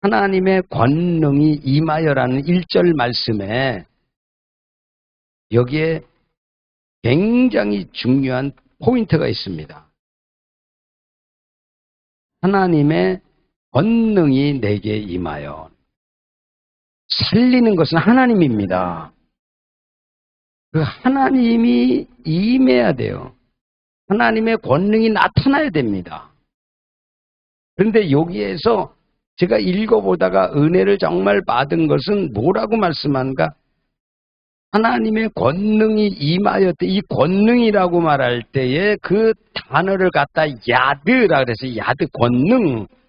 하나님의 권능이 임하여라는 1절 말씀에 여기에 굉장히 중요한 포인트가 있습니다. 하나님의 권능이 내게 임하여. 살리는 것은 하나님입니다. 그 하나님이 임해야 돼요. 하나님의 권능이 나타나야 됩니다. 그런데 여기에서 제가 읽어보다가 은혜를 정말 받은 것은 뭐라고 말씀하는가? 하나님의 권능이 임하였대. 이 권능이라고 말할 때에 그 단어를 갖다 야드라 그랬어요. 야드,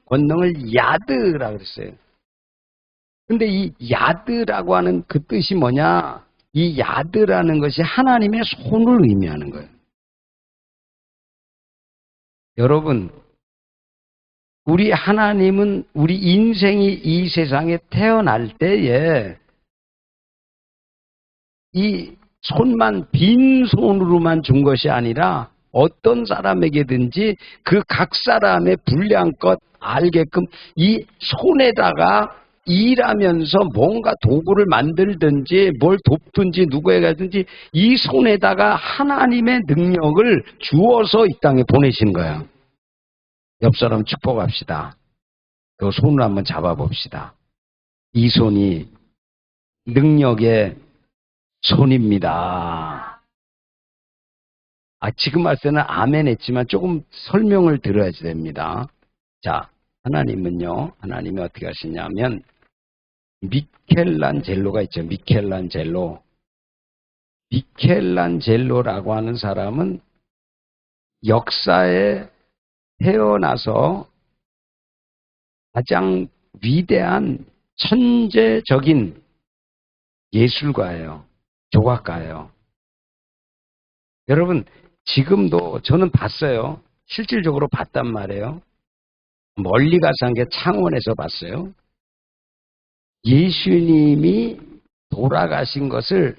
권능을 야드라 그랬어요. 근데 이 야드라고 하는 그 뜻이 뭐냐? 이 야드라는 것이 하나님의 손을 의미하는 거예요. 여러분, 우리 하나님은 우리 인생이 이 세상에 태어날 때에 이 손만 빈손으로만 준 것이 아니라 어떤 사람에게든지 그 각 사람의 분량껏 알게끔 이 손에다가 일하면서 뭔가 도구를 만들든지 뭘 돕든지 누구에게 하든지 이 손에다가 하나님의 능력을 주어서 이 땅에 보내신 거예요. 옆 사람 축복합시다. 그 손을 한번 잡아봅시다. 이 손이 능력의 손입니다. 지금 할 때는 아멘 했지만 조금 설명을 들어야 됩니다. 자, 하나님은요, 하나님이 어떻게 하시냐면, 미켈란젤로가 있죠. 미켈란젤로라고 하는 사람은 역사에 태어나서 가장 위대한 천재적인 예술가예요. 조각가예요. 여러분, 지금도 저는 봤어요. 실질적으로 봤단 말이에요. 멀리 가서 한 게 창원에서 봤어요. 예수님이 돌아가신 것을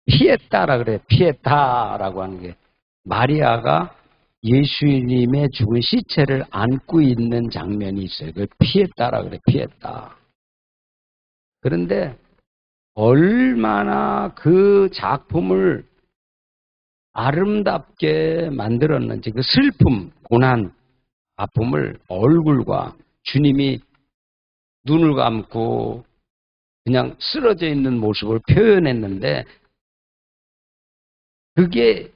피에타라 그래요. 피에타라고 하는 게 마리아가 예수님의 죽은 시체를 안고 있는 장면이 있어요. 그걸 피에타라 그래요. 피에타. 그런데 얼마나 그 작품을 아름답게 만들었는지, 그 슬픔, 고난, 아픔을 얼굴과 주님이 눈을 감고 그냥 쓰러져 있는 모습을 표현했는데 그게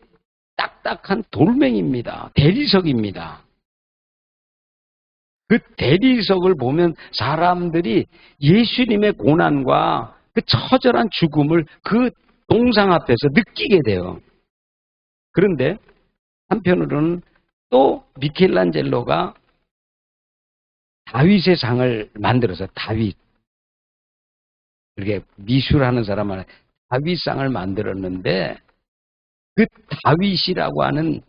딱딱한 돌멩입니다. 대리석입니다. 그 대리석을 보면 사람들이 예수님의 고난과 그 처절한 죽음을 그 동상 앞에서 느끼게 돼요. 그런데 한편으로는 또 미켈란젤로가 다윗의 상을 만들어서 다윗, 이렇게 미술하는 사람은 다윗상을 만들었는데 그 다윗이라고 하는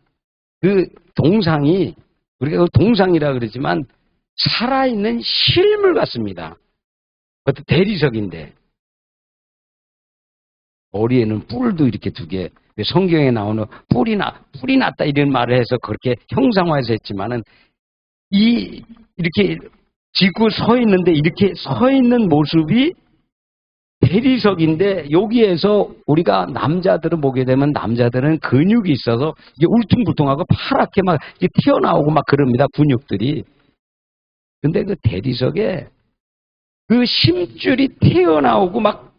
그 동상이, 우리가 그 동상이라 그러지만 살아있는 실물 같습니다. 그것도 대리석인데 머리에는 뿔도 이렇게 2개, 성경에 나오는 뿔이 났다 이런 말을 해서 그렇게 형상화해서 했지만은 이렇게 짚고 서 있는데 이렇게 서 있는 모습이 대리석인데 여기에서 우리가 남자들은 보게 되면 남자들은 근육이 있어서 이게 울퉁불퉁하고 파랗게 막 튀어나오고 막 그럽니다. 근육들이. 근데 그 대리석에 그 심줄이 튀어나오고 막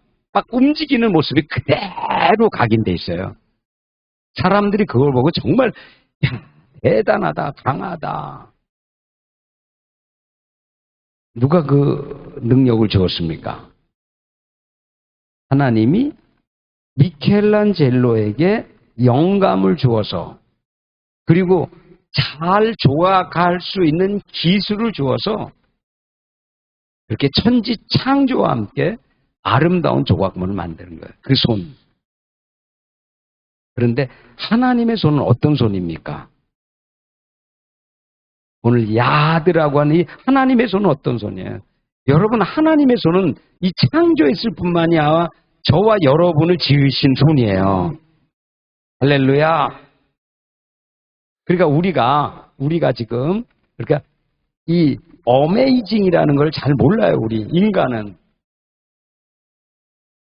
움직이는 모습이 그대로 각인돼 있어요. 사람들이 그걸 보고 정말 야, 대단하다, 강하다. 누가 그 능력을 주었습니까? 하나님이 미켈란젤로에게 영감을 주어서, 그리고 잘 조각할 수 있는 기술을 주어서 그렇게 천지 창조와 함께 아름다운 조각물을 만드는 거예요. 그 손. 그런데 하나님의 손은 어떤 손입니까? 오늘 야드라고 하는 이 하나님의 손은 어떤 손이에요? 여러분, 하나님의 손은 이 창조했을 뿐만이 아니라 저와 여러분을 지으신 손이에요. 할렐루야. 그러니까 우리가 지금, 그러니까 이 어메이징이라는 걸 잘 몰라요, 우리 인간은.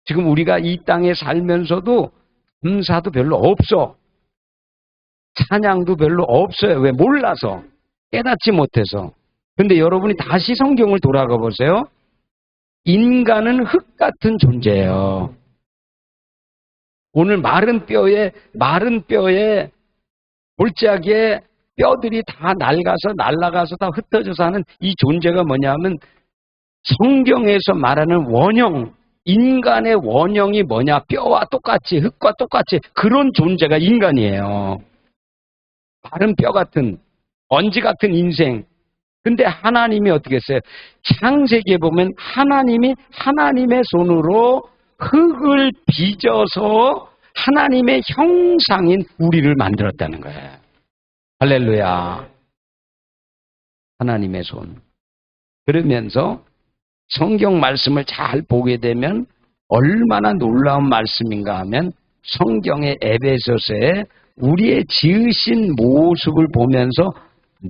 지금 우리가 이 땅에 살면서도 감사도 별로 없어. 찬양도 별로 없어요. 왜? 몰라서. 깨닫지 못해서. 근데 여러분이 다시 성경을 돌아가 보세요. 인간은 흙 같은 존재예요. 오늘 마른 뼈에 골짜기에 뼈들이 다 날아가서 다 흩어져서 하는 이 존재가 뭐냐면 성경에서 말하는 원형, 인간의 원형이 뭐냐? 뼈와 똑같이, 흙과 똑같이 그런 존재가 인간이에요. 마른 뼈 같은, 먼지 같은 인생. 근데 하나님이 어떻게 했어요? 창세기에 보면 하나님이 하나님의 손으로 흙을 빚어서 하나님의 형상인 우리를 만들었다는 거예요. 할렐루야. 하나님의 손. 그러면서 성경 말씀을 잘 보게 되면 얼마나 놀라운 말씀인가 하면 성경의 에베소서에 우리의 지으신 모습을 보면서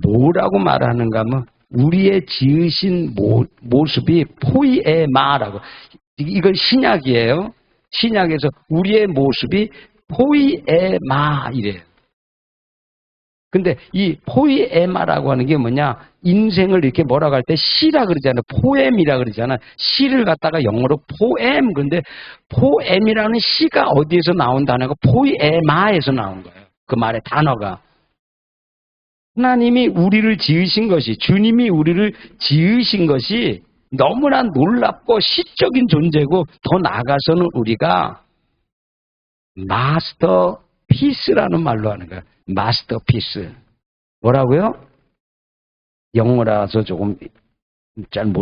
뭐라고 말하는가 하면 우리의 지으신 모습이 포이에마라고. 이건 신약이에요. 신약에서 우리의 모습이 포이에마 이래요. 근데 이 포이에마라고 하는 게 뭐냐? 인생을 이렇게 뭐라고 할 때 시라 그러잖아요. 포엠이라 그러잖아요. 시를 갖다가 영어로 포엠. 근데 포엠이라는 시가 어디에서 나온 단어가 포이에마에서 나온 거예요. 그 말의 단어가. 하나님이 우리를 지으신 것이, 주님이 우리를 지으신 것이 너무나 놀랍고 시적인 존재고 더 나아가서는 우리가 마스터피스라는 말로 하는 거예요. 마스터피스. 뭐라고요? 영어라서 조금 잘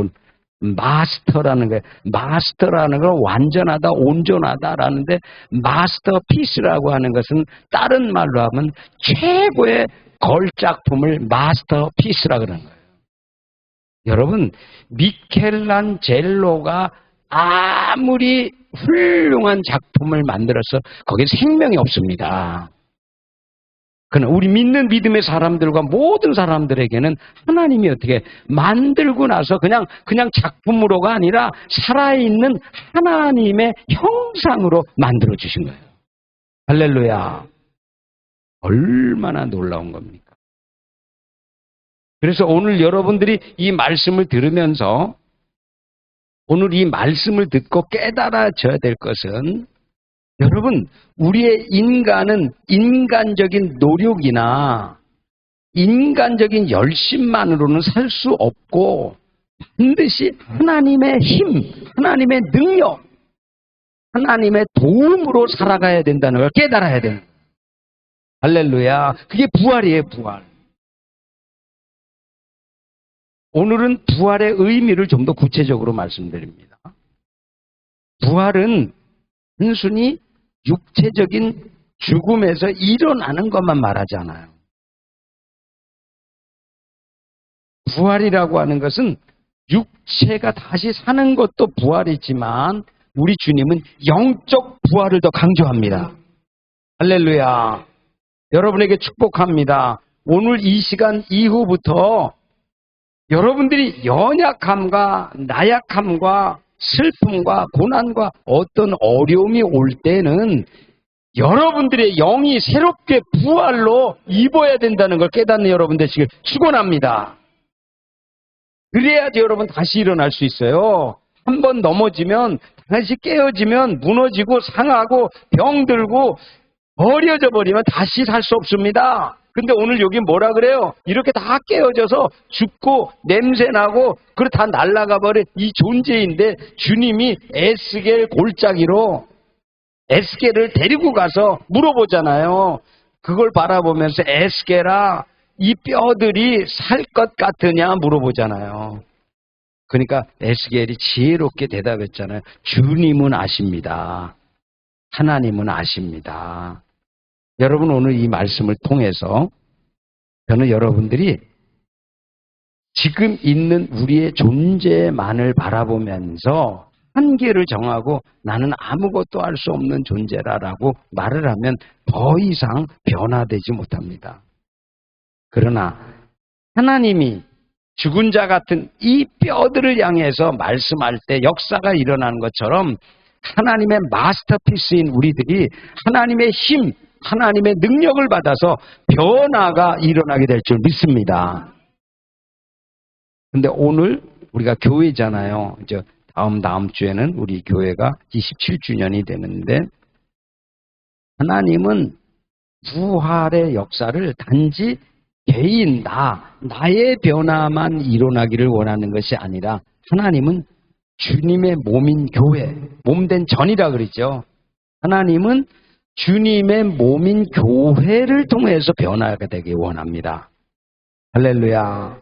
마스터라는 거예요. 마스터라는 건 완전하다, 온전하다라는데 마스터피스라고 하는 것은 다른 말로 하면 최고의 걸작품을 마스터피스라 그러는 거예요. 여러분, 미켈란젤로가 아무리 훌륭한 작품을 만들어서 거기에 생명이 없습니다. 그러나 우리 믿는 믿음의 사람들과 모든 사람들에게는 하나님이 어떻게 만들고 나서 그냥 작품으로가 아니라 살아있는 하나님의 형상으로 만들어 주신 거예요. 할렐루야. 얼마나 놀라운 겁니까? 그래서 오늘 여러분들이 이 말씀을 들으면서 오늘 이 말씀을 듣고 깨달아져야 될 것은 여러분, 우리의 인간은 인간적인 노력이나 인간적인 열심만으로는 살 수 없고 반드시 하나님의 힘, 하나님의 능력, 하나님의 도움으로 살아가야 된다는 걸 깨달아야 됩니다. 할렐루야. 그게 부활이에요, 부활. 오늘은 부활의 의미를 좀 더 구체적으로 말씀드립니다. 부활은 단순히 육체적인 죽음에서 일어나는 것만 말하지 않아요. 부활이라고 하는 것은 육체가 다시 사는 것도 부활이지만 우리 주님은 영적 부활을 더 강조합니다. 할렐루야. 여러분에게 축복합니다. 오늘 이 시간 이후부터 여러분들이 연약함과 나약함과 슬픔과 고난과 어떤 어려움이 올 때는 여러분들의 영이 새롭게 부활로 입어야 된다는 걸 깨닫는 여러분 되시길 축원합니다. 그래야지 여러분 다시 일어날 수 있어요. 한번 넘어지면 다시 깨어지면 무너지고 상하고 병들고 버려져 버리면 다시 살 수 없습니다. 근데 오늘 여기 뭐라 그래요? 이렇게 다 깨어져서 죽고 냄새나고 그렇다 날아가 버린 이 존재인데 주님이 에스겔 골짜기로 에스겔을 데리고 가서 물어보잖아요. 그걸 바라보면서 에스겔아 이 뼈들이 살 것 같으냐 물어보잖아요. 그러니까 에스겔이 지혜롭게 대답했잖아요. 주님은 아십니다. 하나님은 아십니다. 여러분 오늘 이 말씀을 통해서 저는 여러분들이 지금 있는 우리의 존재만을 바라보면서 한계를 정하고 나는 아무것도 할 수 없는 존재라라고 말을 하면 더 이상 변화되지 못합니다. 그러나 하나님이 죽은 자 같은 이 뼈들을 향해서 말씀할 때 역사가 일어나는 것처럼 하나님의 마스터피스인 우리들이 하나님의 힘, 하나님의 능력을 받아서 변화가 일어나게 될 줄 믿습니다. 근데 오늘 우리가 교회잖아요. 이제 다음 주에는 우리 교회가 27주년이 되는데 하나님은 부활의 역사를 단지 개인, 나의 변화만 일어나기를 원하는 것이 아니라 하나님은 주님의 몸인 교회, 몸된 전이라 그러죠. 하나님은 주님의 몸인 교회를 통해서 변화가 되길 원합니다. 할렐루야.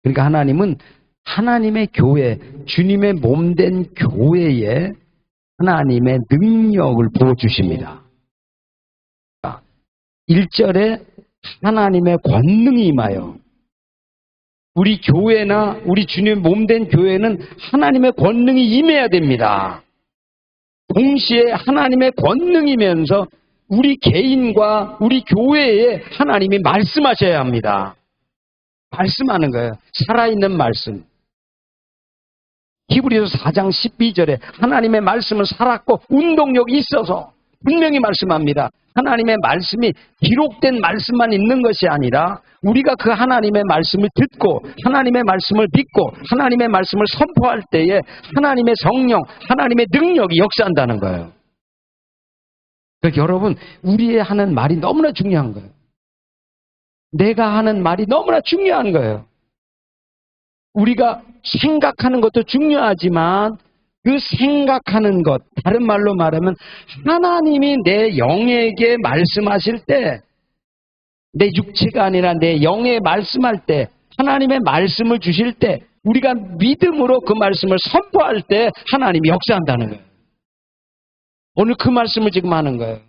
그러니까 하나님은 하나님의 교회, 주님의 몸된 교회에 하나님의 능력을 부어주십니다. 1절에 하나님의 권능이 임하여, 우리 교회나 우리 주님 몸된 교회는 하나님의 권능이 임해야 됩니다. 동시에 하나님의 권능이면서 우리 개인과 우리 교회에 하나님이 말씀하셔야 합니다. 말씀하는 거예요. 살아있는 말씀. 히브리서 4장 12절에 하나님의 말씀은 살았고 운동력이 있어서 분명히 말씀합니다. 하나님의 말씀이 기록된 말씀만 있는 것이 아니라 우리가 그 하나님의 말씀을 듣고 하나님의 말씀을 믿고 하나님의 말씀을 선포할 때에 하나님의 성령, 하나님의 능력이 역사한다는 거예요. 그러니까 여러분, 우리의 하는 말이 너무나 중요한 거예요. 내가 하는 말이 너무나 중요한 거예요. 우리가 생각하는 것도 중요하지만 그 생각하는 것, 다른 말로 말하면 하나님이 내 영에게 말씀하실 때, 내 육체가 아니라 내 영에 말씀할 때, 하나님의 말씀을 주실 때 우리가 믿음으로 그 말씀을 선포할 때 하나님이 역사한다는 거예요. 오늘 그 말씀을 지금 하는 거예요.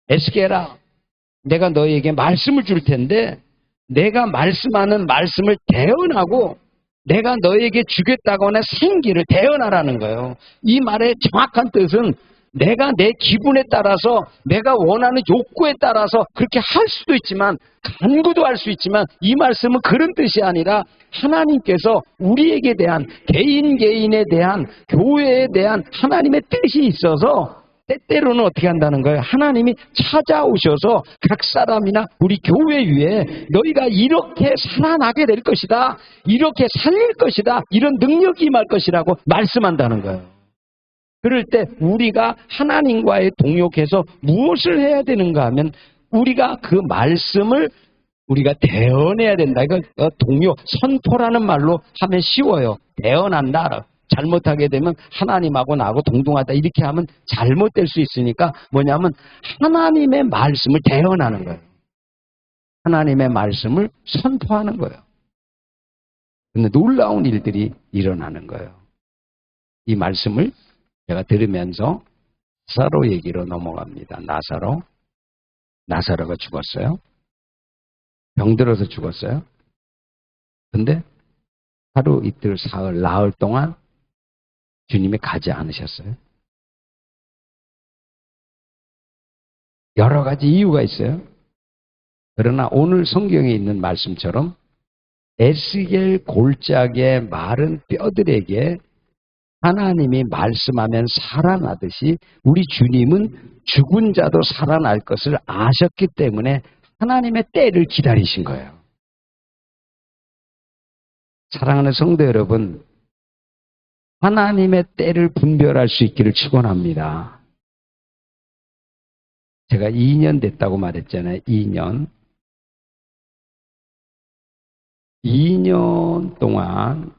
에스겔아, 내가 너에게 말씀을 줄 텐데 내가 말씀하는 말씀을 대언하고 내가 너에게 주겠다거나 생기를 대언하라는 거예요. 이 말의 정확한 뜻은 내가 내 기분에 따라서 내가 원하는 욕구에 따라서 그렇게 할 수도 있지만 간구도 할 수 있지만 이 말씀은 그런 뜻이 아니라 하나님께서 우리에게 대한 개인에 대한 교회에 대한 하나님의 뜻이 있어서 때때로는 어떻게 한다는 거예요? 하나님이 찾아오셔서 각 사람이나 우리 교회 위에 너희가 이렇게 살아나게 될 것이다. 이렇게 살릴 것이다. 이런 능력이 임할 것이라고 말씀한다는 거예요. 그럴 때 우리가 하나님과의 동역해서 무엇을 해야 되는가 하면 우리가 그 말씀을 우리가 대언해야 된다. 이거 동요, 선포라는 말로 하면 쉬워요. 대언한다. 잘못하게 되면 하나님하고 나하고 동등하다 이렇게 하면 잘못될 수 있으니까 뭐냐면 하나님의 말씀을 대언하는 거예요. 하나님의 말씀을 선포하는 거예요. 근데 놀라운 일들이 일어나는 거예요. 이 말씀을 제가 들으면서 나사로 얘기로 넘어갑니다. 나사로가 죽었어요. 병들어서 죽었어요. 근데 하루 이틀 사흘 나흘 동안 주님이 가지 않으셨어요. 여러 가지 이유가 있어요. 그러나 오늘 성경에 있는 말씀처럼 에스겔 골짜기의 마른 뼈들에게 하나님이 말씀하면 살아나듯이 우리 주님은 죽은 자도 살아날 것을 아셨기 때문에 하나님의 때를 기다리신 거예요. 사랑하는 성도 여러분, 하나님의 때를 분별할 수 있기를 축원합니다. 제가 2년 됐다고 말했잖아요. 2년 동안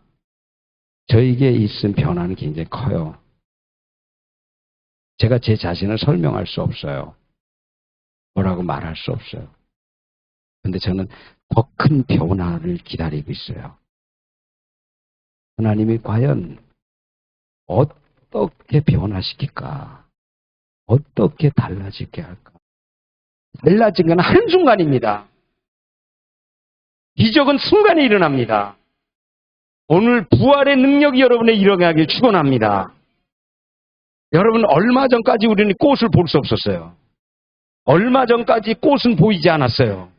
저에게 있은 변화는 굉장히 커요. 제가 제 자신을 설명할 수 없어요. 뭐라고 말할 수 없어요. 그런데 저는 더 큰 변화를 기다리고 있어요. 하나님이 과연 어떻게 변화시킬까? 어떻게 달라지게 할까? 달라진 건 한순간입니다. 기적은 순간에 일어납니다. 오늘 부활의 능력이 여러분의 일어나길 축원합니다. 여러분, 얼마 전까지 우리는 꽃을 볼 수 없었어요. 얼마 전까지 꽃은 보이지 않았어요.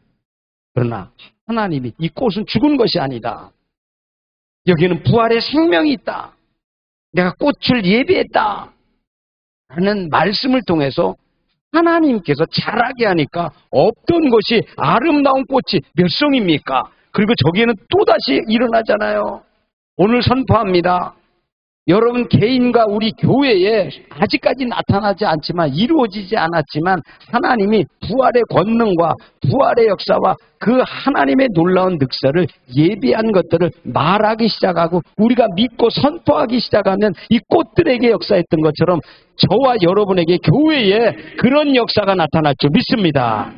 그러나 하나님이 이 꽃은 죽은 것이 아니다. 여기는 부활의 생명이 있다. 내가 꽃을 예비했다. 라는 말씀을 통해서 하나님께서 자라게 하니까 없던 것이 아름다운 꽃이 몇 송입니까? 그리고 저기에는 또다시 일어나잖아요. 오늘 선포합니다. 여러분 개인과 우리 교회에 아직까지 나타나지 않지만 이루어지지 않았지만 하나님이 부활의 권능과 부활의 역사와 그 하나님의 놀라운 늑사를 예비한 것들을 말하기 시작하고 우리가 믿고 선포하기 시작하면 이 꽃들에게 역사했던 것처럼 저와 여러분에게 교회에 그런 역사가 나타날 줄 믿습니다.